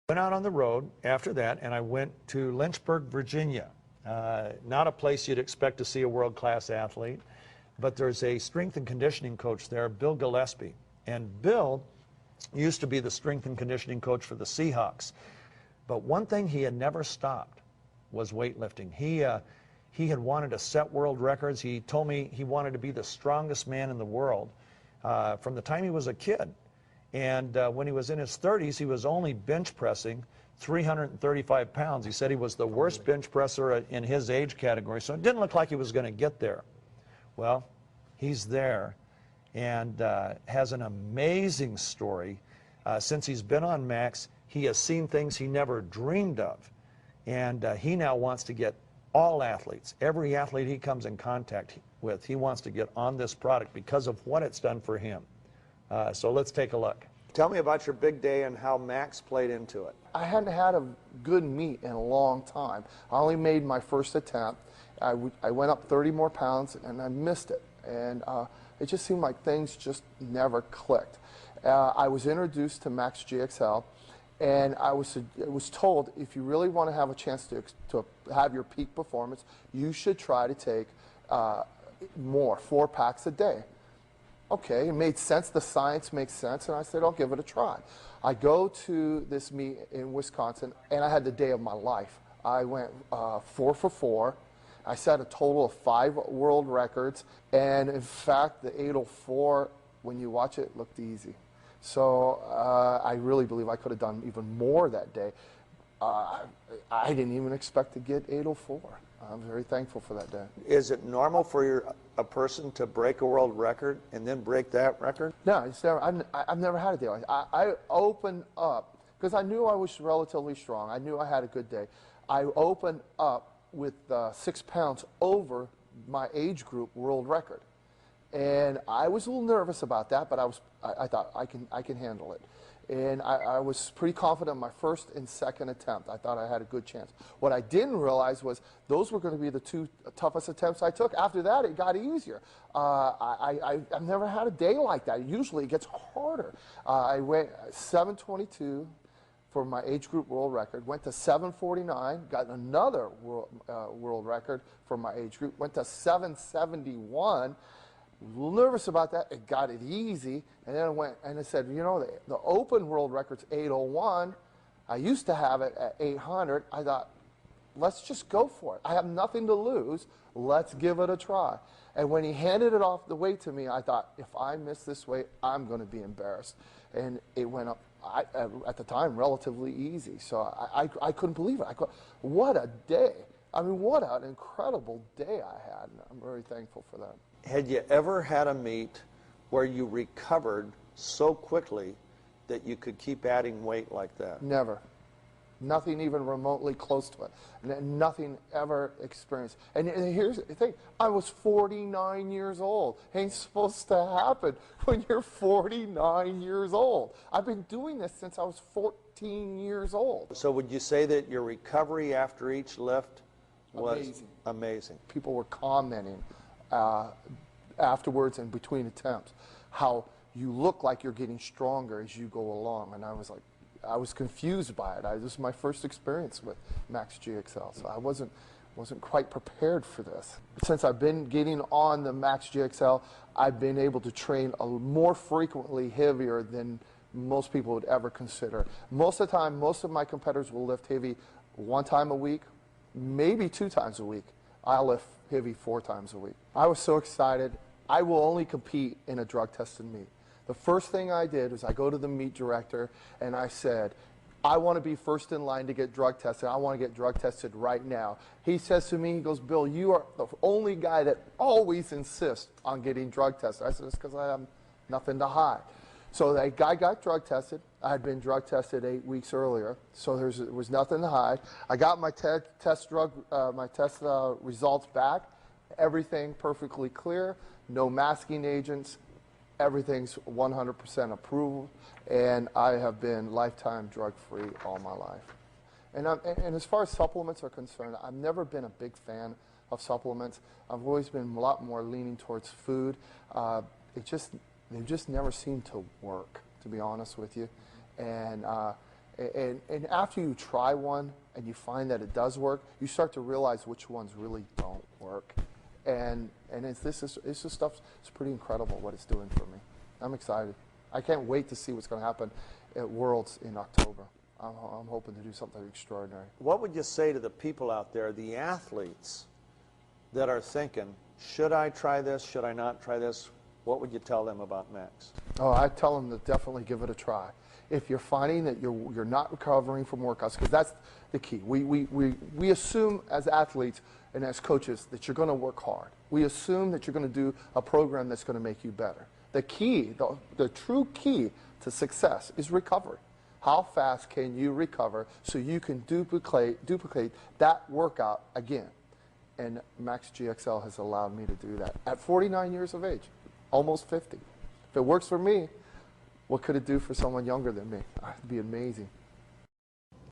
Went out on the road after that, and I went to Lynchburg, Virginia. Not a place you'd expect to see a world-class athlete, but there's a strength and conditioning coach there, Bill Gillespie. And Bill used to be the strength and conditioning coach for the Seahawks. But one thing he had never stopped was weightlifting. He had wanted to set world records. He told me he wanted to be the strongest man in the world from the time he was a kid. And when he was in his 30s, he was only bench pressing 335 pounds. He said he was the worst bench presser in his age category, so it didn't look like he was going to get there. Well, he's there and has an amazing story. Since he's been on Max, he has seen things he never dreamed of. And he now wants to get all athletes, every athlete he comes in contact with, he wants to get on this product because of what it's done for him. So let's take a look. Tell me about your big day and how Max played into it. I hadn't had a good meet in a long time. I only made my first attempt. I went up 30 more pounds and I missed it. And it just seemed like things just never clicked. I was introduced to Maxgxl, and I was told if you really want to have a chance to have your peak performance, you should try to take 4 packs a day. Okay, it made sense, the science makes sense, and I said, I'll give it a try. I go to this meet in Wisconsin, and I had the day of my life. I went 4 for 4. I set a total of 5 world records, and in fact, the 804, when you watch it, looked easy. So I really believe I could have done even more that day. I didn't even expect to get 804. I'm very thankful for that day. Is it normal for a person to break a world record and then break that record? No, it's never, I've never had a day like that. I opened up, because I knew I was relatively strong. I knew I had a good day. I opened up with 6 pounds over my age group world record. And I was a little nervous about that, but I thought I can handle it. And I was pretty confident in my first and second attempt. I thought I had a good chance. What I didn't realize was those were going to be the 2 toughest attempts I took. After that, it got easier. I've never had a day like that. Usually it gets harder. I went 722 for my age group world record, went to 749, got another world record for my age group, went to 771. A little nervous about that. It got it easy, and then I went and I said, you know, the open world record's 801. I used to have it at 800. I thought, let's just go for it. I have nothing to lose. Let's give it a try. And when he handed it off the weight to me, I thought, if I miss this weight, I'm going to be embarrassed. And it went up, at the time, relatively easy. So I couldn't believe it. What a day. I mean, what an incredible day I had. And I'm very thankful for that. Had you ever had a meet where you recovered so quickly that you could keep adding weight like that? Never. Nothing even remotely close to it. Nothing ever experienced. And here's the thing. I was 49 years old. Ain't supposed to happen when you're 49 years old. I've been doing this since I was 14 years old. So would you say that your recovery after each lift was amazing? People were commenting afterwards and between attempts how you look like you're getting stronger as you go along, and I was like, I was confused by it. This was my first experience with Maxgxl, so I wasn't quite prepared for this. Since I've been getting on the Maxgxl, I've been able to train more frequently, heavier than most people would ever consider. Most of the time, most of my competitors will lift heavy 1 time a week, maybe 2 times a week. I'll lift heavy 4 times a week. I was so excited. I will only compete in a drug-tested meet. The first thing I did was I go to the meet director and I said, I want to be first in line to get drug tested. I want to get drug tested right now. He says to me, he goes, Bill, you are the only guy that always insists on getting drug tested. I said, it's because I have nothing to hide. So that guy got drug tested. I had been drug tested 8 weeks earlier, so there was nothing to hide. I got my test results back. Everything perfectly clear, no masking agents. Everything's 100% approved, and I have been lifetime drug-free all my life. And as far as supplements are concerned, I've never been a big fan of supplements. I've always been a lot more leaning towards food. They just never seem to work, to be honest with you. And And after you try one and you find that it does work, you start to realize which ones really don't work. And it's this stuff, it's pretty incredible what it's doing for me. I'm excited. I can't wait to see what's going to happen at Worlds in October. I'm hoping to do something extraordinary. What would you say to the people out there, the athletes that are thinking, should I try this, should I not try this? What would you tell them about Max? Oh, I tell them to definitely give it a try. If you're finding that you're not recovering from workouts, because that's the key. We assume as athletes and as coaches that you're going to work hard. We assume that you're going to do a program that's going to make you better. The key, the true key to success is recovery. How fast can you recover so you can duplicate that workout again? And Maxgxl has allowed me to do that at 49 years of age, almost 50. If it works for me, what could it do for someone younger than me? It'd be amazing.